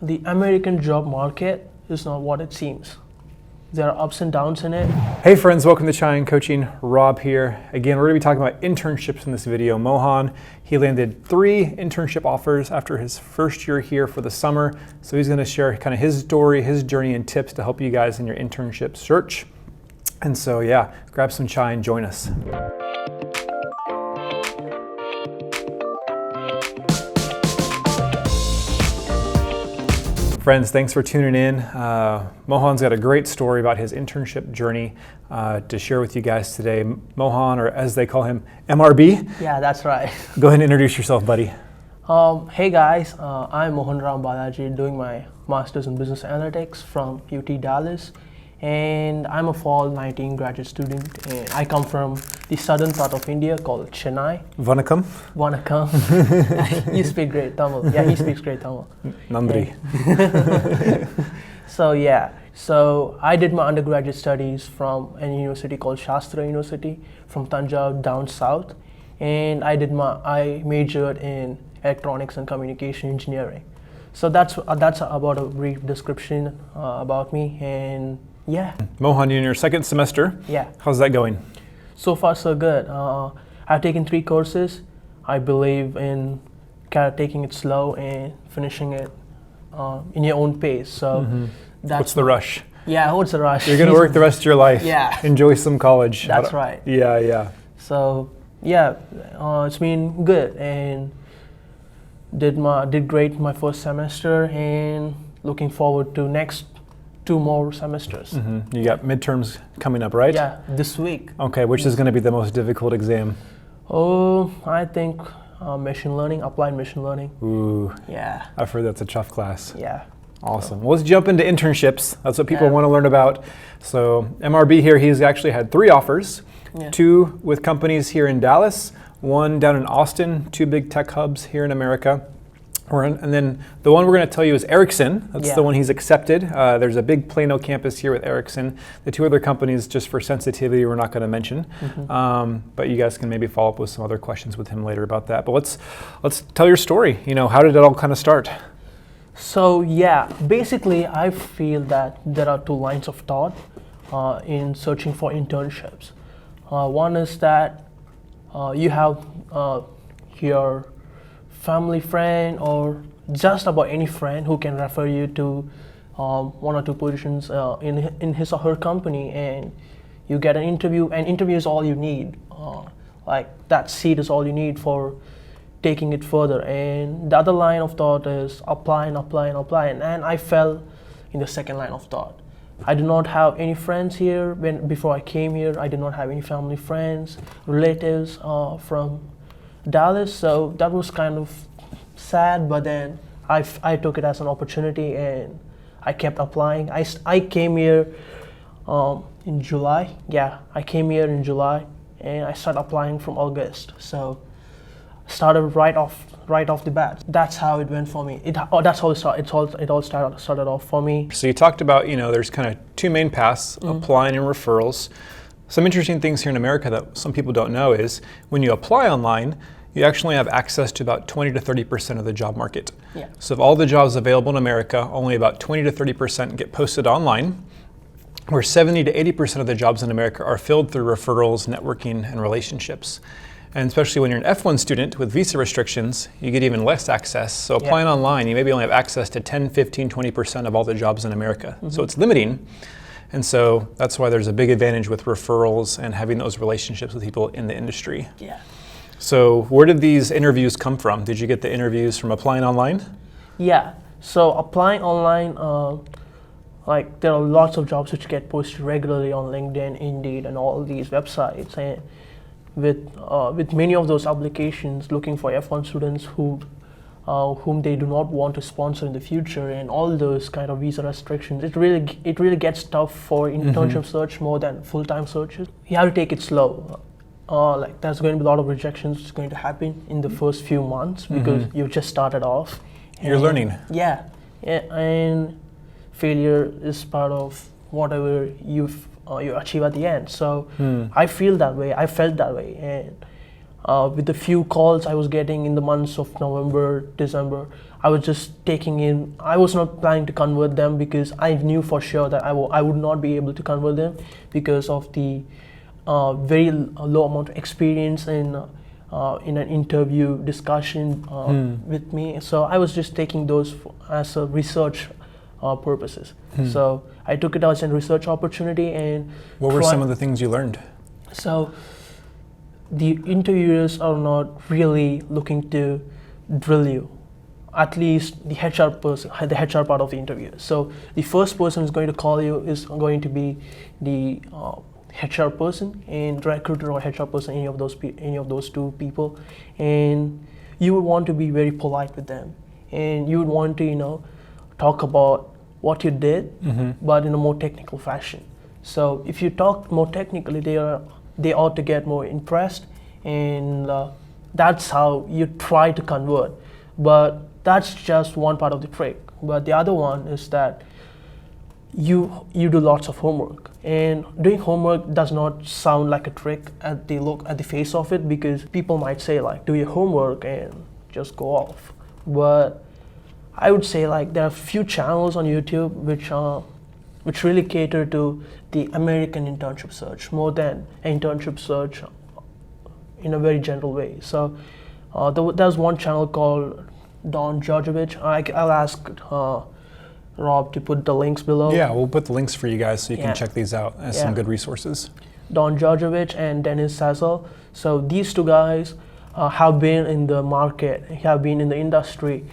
the American job market is not what it seems. There are ups and downs in it. Hey friends, welcome to Chai and Coaching. Rob here. Again, we're going to be talking about internships in this video. Mohan, he landed 3 internship offers after his first year here for the summer. So he's going to share kind of his story, his journey, and tips to help you guys in your internship search. And so yeah, grab some chai and join us. Friends, thanks for tuning in. Mohan's got a great story about his internship journey to share with you guys today. Mohan, or as they call him, MRB. Yeah, that's right. Go ahead and introduce yourself, buddy. Hey guys, I'm Mohanram Balaji, doing my Master's in Business Analytics from UT Dallas. And I'm a fall 19 graduate student, and I come from the southern part of India called Chennai. Vanakkam. Vanakkam. You speak great Tamil. Yeah, he speaks great Tamil. Nandri. So I did my undergraduate studies from a university called Shastra University from Tanjore down south, and I majored in electronics and communication engineering. So that's about a brief description about me. And yeah. Mohan, you're in your second semester. Yeah. How's that going? So far, so good. I've taken 3 courses. I believe in kind of taking it slow and finishing it in your own pace. So that's what's the rush? Yeah, what's the rush? You're going to work the rest of your life. Yeah. Enjoy some college. That's right. Yeah. So yeah, it's been good and did great my first semester and looking forward to next 2 more semesters. You got midterms coming up, right? Yeah, this week. Okay, which is going to be the most difficult exam? Oh, I think machine learning, applied machine learning. Ooh. Yeah. I've heard that's a tough class. Yeah. Awesome. Well, let's jump into internships. That's what people want to learn about. So MRB here, he's actually had 3 offers, 2 with companies here in Dallas, 1 down in Austin, 2 big tech hubs here in America. And then the one we're going to tell you is Ericsson. That's the one he's accepted. There's a big Plano campus here with Ericsson. The 2 other companies, just for sensitivity, we're not going to mention. But you guys can maybe follow up with some other questions with him later about that. But let's tell your story. You know, how did it all kind of start? So yeah, basically I feel that there are 2 lines of thought in searching for internships. One is that you have your family friend or just about any friend who can refer you to 1 or 2 positions in his or her company, and you get an interview, and interview is all you need. Like that seat is all you need for taking it further. And the other line of thought is apply, and I fell in the second line of thought. I do not have any friends here. Before I came here, I did not have any family friends, relatives from Dallas, so that was kind of sad, but then I took it as an opportunity and I kept applying. I came here in July. Yeah, I came here in July and I started applying from August. So started right off the bat. That's how it went for me. That's how it all started off for me. So you talked about, you know, there's kind of 2 main paths, applying and referrals. Some interesting things here in America that some people don't know is when you apply online, you actually have access to about 20 to 30% of the job market. Yeah. So of all the jobs available in America, only about 20 to 30% get posted online, where 70 to 80% of the jobs in America are filled through referrals, networking, and relationships. And especially when you're an F1 student with visa restrictions, you get even less access. So applying online, you maybe only have access to 10, 15, 20% of all the jobs in America. So it's limiting. And so that's why there's a big advantage with referrals and having those relationships with people in the industry. Yeah. So where did these interviews come from? Did you get the interviews from applying online? Yeah. So applying online, like there are lots of jobs which get posted regularly on LinkedIn, Indeed, and all these websites. And with many of those applications looking for F1 students whom they do not want to sponsor in the future, and all those kind of visa restrictions, it really gets tough for internship search more than full-time searches. You have to take it slow. Like there's going to be a lot of rejections going to happen in the first few months because you've just started off. You're learning. Yeah, and failure is part of whatever you achieve at the end. So I feel that way. I felt that way, and with the few calls I was getting in the months of November, December, I was just taking in. I was not planning to convert them because I knew for sure that I would not be able to convert them because of the very low amount of experience in an interview discussion with me. So I was just taking those as a research purposes. So I took it as a research opportunity. And what were some of the things you learned? So the interviewers are not really looking to drill you, at least the HR person, the HR part of the interview. So the first person who's going to call you is going to be the HR person and recruiter or HR person, any of those two people, and you would want to be very polite with them, and you would want to talk about what you did, but in a more technical fashion. So if you talk more technically, they ought to get more impressed, and that's how you try to convert. But that's just one part of the trick. But the other one is that you do lots of homework, and doing homework does not sound like a trick at the face of it, because people might say like, do your homework and just go off. But I would say like there are few channels on YouTube which really cater to the American internship search more than internship search in a very general way. So there's one channel called Don Georgievich. I'll ask Rob to put the links below. Yeah, we'll put the links for you guys so you can check these out as some good resources. Don Georgievich and Dennis Sazel. So these two guys have been in the market, have been in the industry,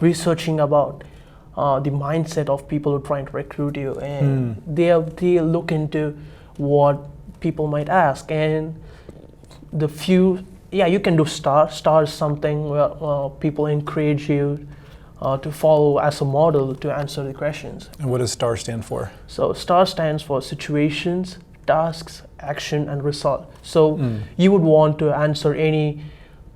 researching about the mindset of people who are trying to recruit you, and they look into what people might ask, and you can do star is something where people encourage you to follow as a model to answer the questions. And what does STAR stand for? So STAR stands for situations, tasks, action, and result. So you would want to answer any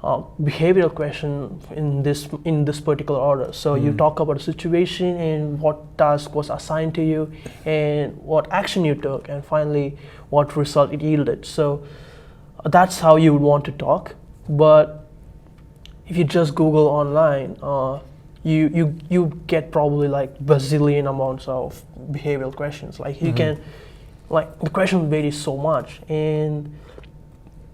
behavioral question in this particular order. So you talk about a situation and what task was assigned to you and what action you took, and finally what result it yielded. So that's how you would want to talk. But if you just Google online, you get probably like bazillion amounts of behavioral questions. Like you can, like the questions vary so much,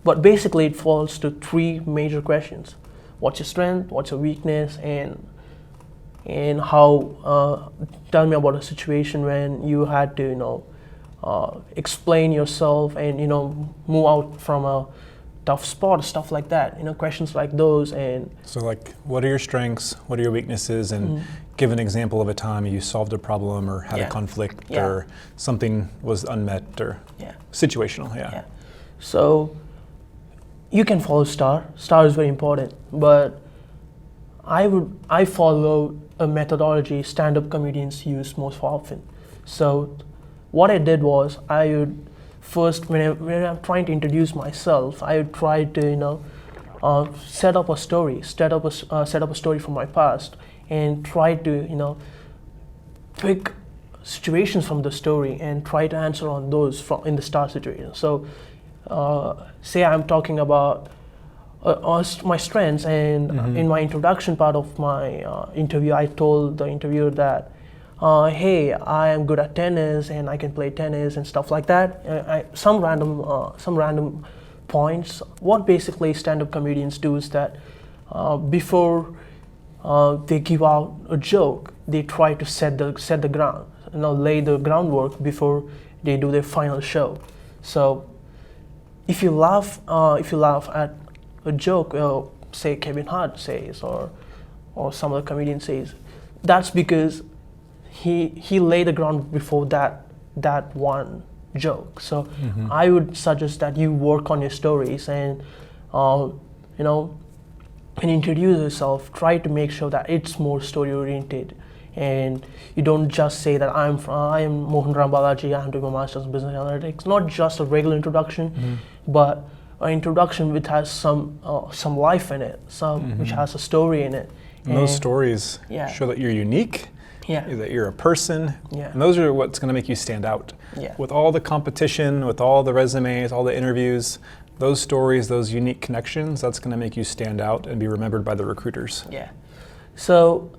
but basically it falls to three major questions: what's your strength, what's your weakness, and how. Tell me about a situation when you had to explain yourself and move out from a tough spot, stuff like that. Questions like those. And so like, what are your strengths, what are your weaknesses, and give an example of a time you solved a problem or had a conflict or something was unmet or situational. Yeah. So you can follow STAR. STAR is very important, but I follow a methodology stand-up comedians use most often. So what I did was, I would first, when I'm trying to introduce myself, I would try to set up a story from my past, and try to pick situations from the story and try to answer on those in the STAR situation. So say I'm talking about my strengths, and in my introduction part of my interview, I told the interviewer that hey, I am good at tennis and I can play tennis and stuff like that. Some random points. What basically stand-up comedians do is that before they give out a joke, they try to set the ground, lay the groundwork before they do their final show. So if you laugh at a joke, say Kevin Hart says, or some other comedian says, that's because he laid the ground before that one joke. So I would suggest that you work on your stories and and introduce yourself. Try to make sure that it's more story oriented, and you don't just say that I am Mohanram Balaji, I'm doing my master's in business analytics. Not just a regular introduction, but an introduction which has some life in it, which has a story in it. And those stories show that you're unique. That you're a person, and those are what's going to make you stand out. With all the competition, with all the resumes, all the interviews, those stories, those unique connections, that's going to make you stand out and be remembered by the recruiters. So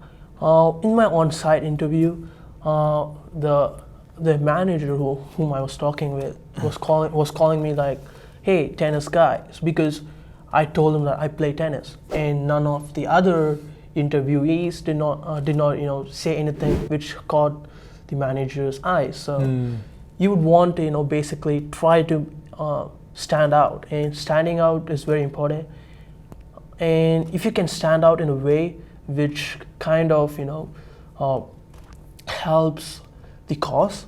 in my on-site interview, the manager whom I was talking with was calling me like, "Hey, tennis guy," it's because I told him that I play tennis, and none of the other interviewees did not say anything which caught the manager's eyes. So you would want to basically try to stand out, and standing out is very important. And if you can stand out in a way which kind of helps the cause,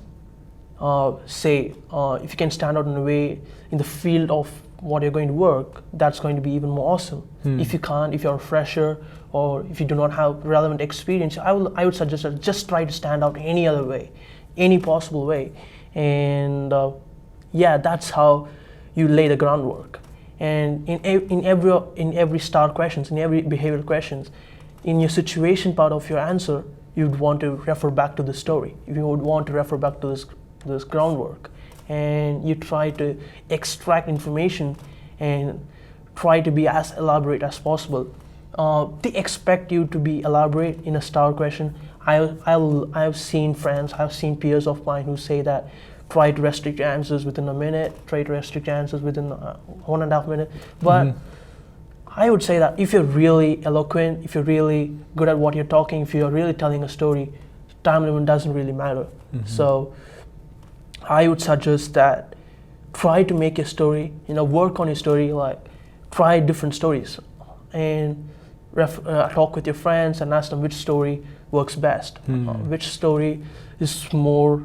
if you can stand out in a way in the field of what you're going to work, that's going to be even more awesome. If you can't, if you're a fresher or if you do not have relevant experience, I would suggest that just try to stand out any other way, any possible way. And that's how you lay the groundwork. And in every star questions, in every behavioral questions, in your situation part of your answer, you would want to refer back to the story. You would want to refer back to this groundwork, and you try to extract information and try to be as elaborate as possible. They expect you to be elaborate in a star question. I've seen friends, I've seen peers of mine who say that try to restrict your answers within a minute, try to restrict your answers within 1.5 minutes. But I would say that if you're really eloquent, if you're really good at what you're talking, if you're really telling a story, time limit doesn't really matter. So I would suggest that try to make your story, work on your story, like try different stories and talk with your friends and ask them which story works best, which story is more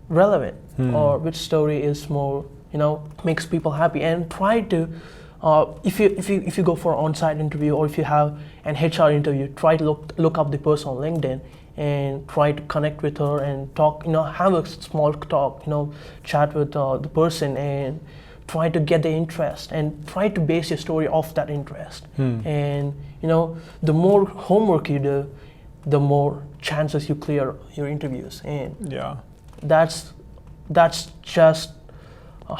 relevant, or which story is more, makes people happy. And try to, if you go for an on-site interview, or if you have an HR interview, try to look up the person on LinkedIn and try to connect with her and talk, have a small talk, chat with the person and try to get their interest and try to base your story off that interest. And the more homework you do, the more chances you clear your interviews. And that's just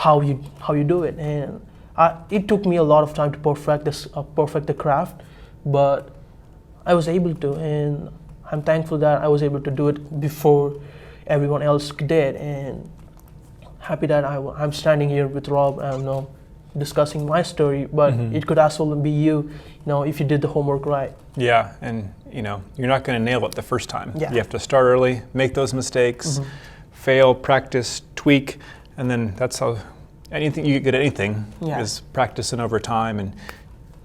how you do it. And it took me a lot of time to perfect the craft, but I was able to, and I'm thankful that I was able to do it before everyone else did, and happy that I'm standing here with Rob and discussing my story. But it could as well be you, if you did the homework right. Yeah, and you're not going to nail it the first time. Yeah. You have to start early, make those mistakes, fail, practice, tweak, and then that's how anything you get good at anything is practicing over time. And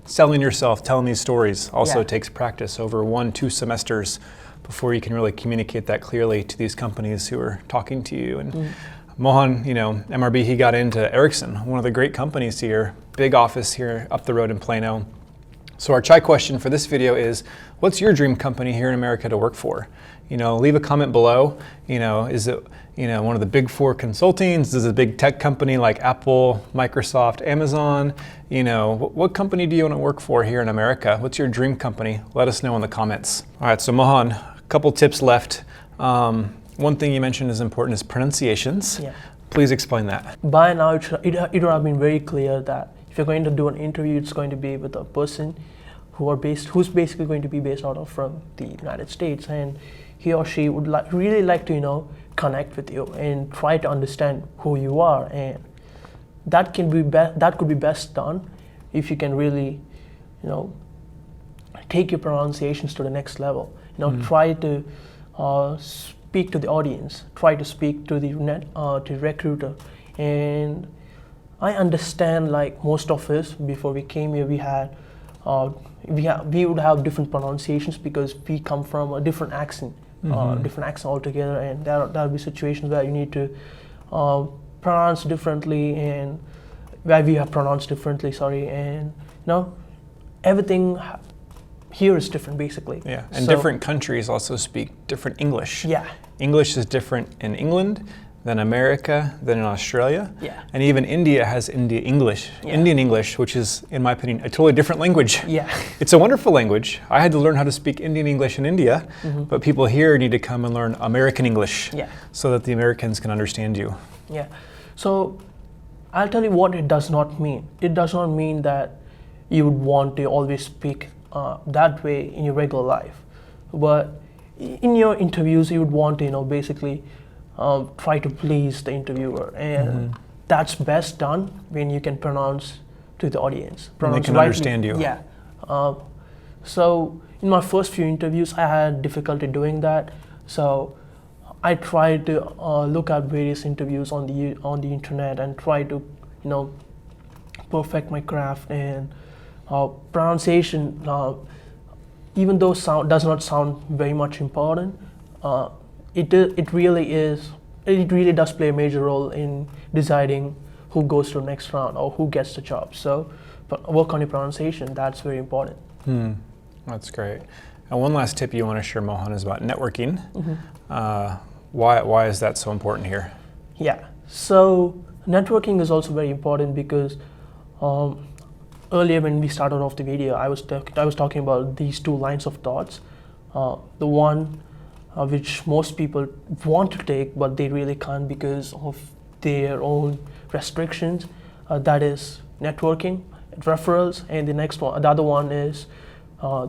selling yourself, telling these stories also takes practice over 1-2 semesters before you can really communicate that clearly to these companies who are talking to you. And Mohan, MRB, he got into Ericsson, one of the great companies here, big office here up the road in Plano. So our chai question for this video is, what's your dream company here in America to work for? Leave a comment below. Is it one of the big 4 consultings? Is it a big tech company like Apple, Microsoft, Amazon? What company do you want to work for here in America? What's your dream company? Let us know in the comments. All right, so Mohan, a couple tips left. One thing you mentioned is important is pronunciations. Yeah. Please explain that. By now, it would have been very clear that if you're going to do an interview, it's going to be with a person who's basically going to be based out of from the United States, and he or she would really like to connect with you and try to understand who you are. And that could be best done if you can really take your pronunciations to the next level. Try to speak to the audience, try to speak to the recruiter. And I understand, like most of us before we came here, we would have different pronunciations because we come from a different accent. Different accent altogether, and there'll be situations where you need to pronounce differently, and where we have pronounced differently, and everything here is different basically. Yeah, and different countries also speak different English. Yeah. English is different in England than America, than in Australia. Yeah. And even India has Indian English, which is, in my opinion, a totally different language. Yeah. It's a wonderful language. I had to learn how to speak Indian English in India, but people here need to come and learn American English so that the Americans can understand you. Yeah. So I'll tell you what it does not mean. It does not mean that you would want to always speak that way in your regular life. But in your interviews, you would want to, basically try to please the interviewer, and that's best done when you can pronounce to the audience. And they Pronounce can rightly. understand you. Yeah. So in my first few interviews, I had difficulty doing that. So I tried to look at various interviews on the internet and try to, perfect my craft and pronunciation. Even though sound does not sound very much important, it really does play a major role in deciding who goes to the next round or who gets the job. So, but work on your pronunciation. That's very important. That's great. And one last tip you want to share, Mohan, is about networking. Why is that so important here? Yeah. So networking is also very important because earlier when we started off the video, I was talking about these two lines of thoughts. The one which most people want to take, but they really can't because of their own restrictions. That is networking, referrals, and the other one is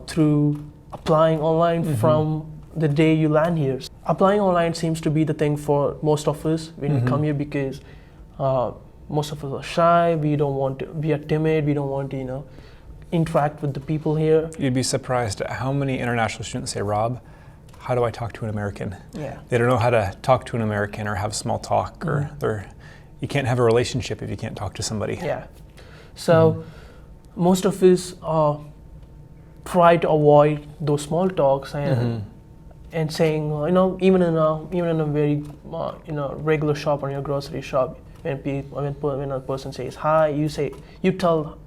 through applying online from the day you land here. Applying online seems to be the thing for most of us when we come here because most of us are shy. We are timid. We don't want to, interact with the people here. You'd be surprised at how many international students say, Rob, how do I talk to an American? Yeah. They don't know how to talk to an American or have small talk, or you can't have a relationship if you can't talk to somebody. Yeah. So most of us try to avoid those small talks and saying, even in a very regular shop or in your grocery shop, when a person says hi, you tell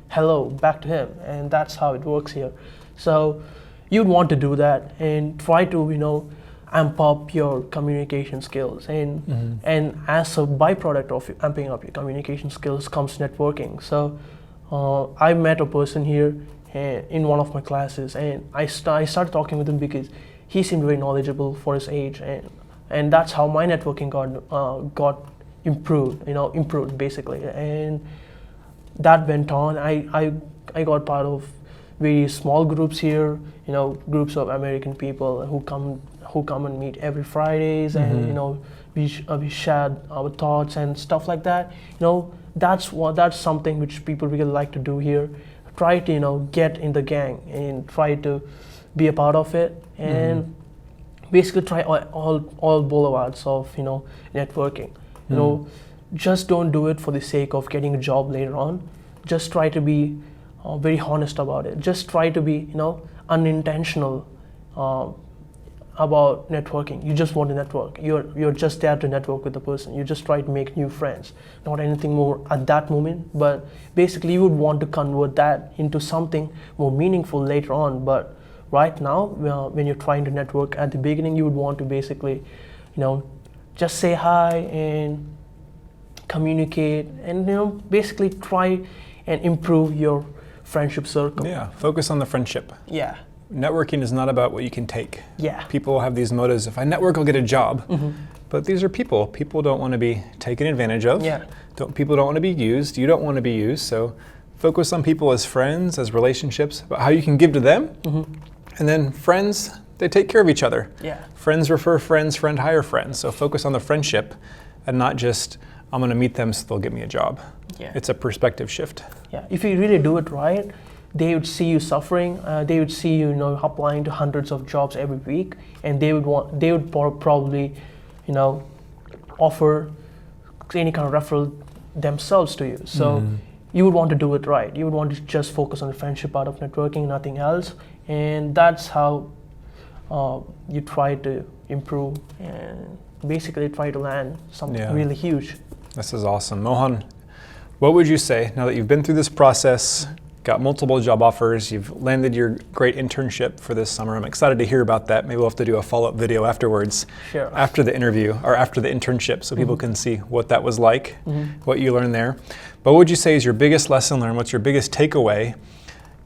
hello back to him, and that's how it works here. So you'd want to do that and try to amp up your communication skills, and as a byproduct of amping up your communication skills comes networking. So I met a person here in one of my classes, and I started talking with him because he seemed very knowledgeable for his age, and that's how my networking got improved basically, and that went on. I got part of very small groups here, groups of American people who come and meet every Fridays, and we shared our thoughts and stuff like that. That's something which people really like to do here. Try to get in the gang and try to be a part of it, and basically try all boulevards of networking. Just don't do it for the sake of getting a job later on. Just try to be very honest about it. Just try to be unintentional about networking. You just want to network. You're just there to network with the person. You just try to make new friends, not anything more at that moment. But basically, you would want to convert that into something more meaningful later on. But right now, when you're trying to network at the beginning, you would want to basically, just say hi and communicate, and basically try and improve your friendship circle. Yeah, focus on the friendship. Yeah. Networking is not about what you can take. Yeah. People have these motives, if I network, I'll get a job. But these are people. People don't want to be taken advantage of. Yeah. People don't want to be used. You don't want to be used. So focus on people as friends, as relationships, about how you can give to them. And then friends, they take care of each other. Yeah. Friends refer friends, friend hire friends. So focus on the friendship and not just, I'm going to meet them so they'll get me a job. Yeah. It's a perspective shift. Yeah. If you really do it right, they would see you suffering. They would see you, applying to hundreds of jobs every week, and they would probably, offer any kind of referral themselves to you. So you would want to do it right. You would want to just focus on the friendship part of networking, nothing else, and that's how you try to improve and basically try to land something really huge. This is awesome. Mohan, what would you say now that you've been through this process, got multiple job offers, you've landed your great internship for this summer? I'm excited to hear about that. Maybe we'll have to do a follow-up video afterwards, after the interview or after the internship, so people can see what that was like, what you learned there. But what would you say is your biggest lesson learned? What's your biggest takeaway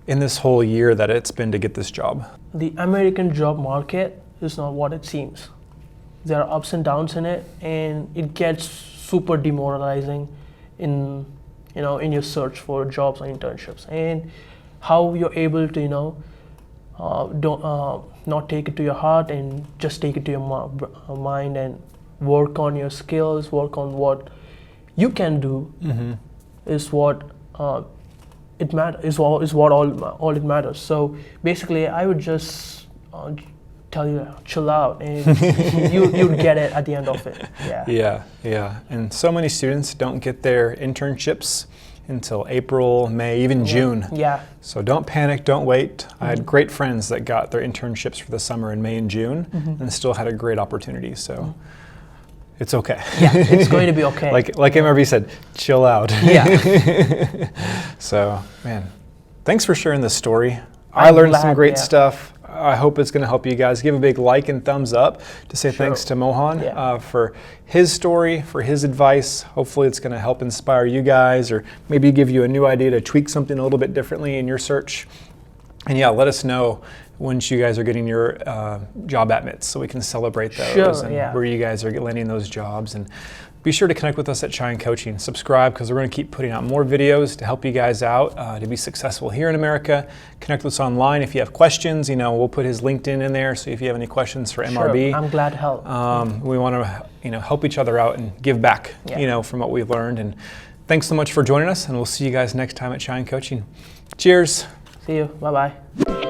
in this whole year that it's been to get this job? The American job market is not what it seems. There are ups and downs in it, and it gets super demoralizing in your search for jobs or internships, and how you're able to don't not take it to your heart, and just take it to your mind and work on your skills, work on what you can do. Is what it matters. Is what all it matters. So basically, I would just tell you, chill out, and you'd get it at the end of it. Yeah. And so many students don't get their internships until April, May, even June. Yeah. So don't panic, don't wait. I had great friends that got their internships for the summer in May and June and still had a great opportunity. So it's okay. Yeah, it's going to be okay. like MRB said, chill out. Yeah. So, man, thanks for sharing this story. I learned some great stuff. I hope it's going to help you guys. Give a big like and thumbs up to say thanks to Mohan for his story, for his advice. Hopefully it's going to help inspire you guys, or maybe give you a new idea to tweak something a little bit differently in your search. And yeah, let us know once you guys are getting your job admits so we can celebrate those and where you guys are landing those jobs. And be sure to connect with us at Shine Coaching. Subscribe, because we're going to keep putting out more videos to help you guys out to be successful here in America. Connect with us online if you have questions. We'll put his LinkedIn in there, so if you have any questions for MRB, I'm glad to help. we want to help each other out and give back from what we've learned. And thanks so much for joining us, and we'll see you guys next time at Shine Coaching. Cheers. See you. Bye-bye.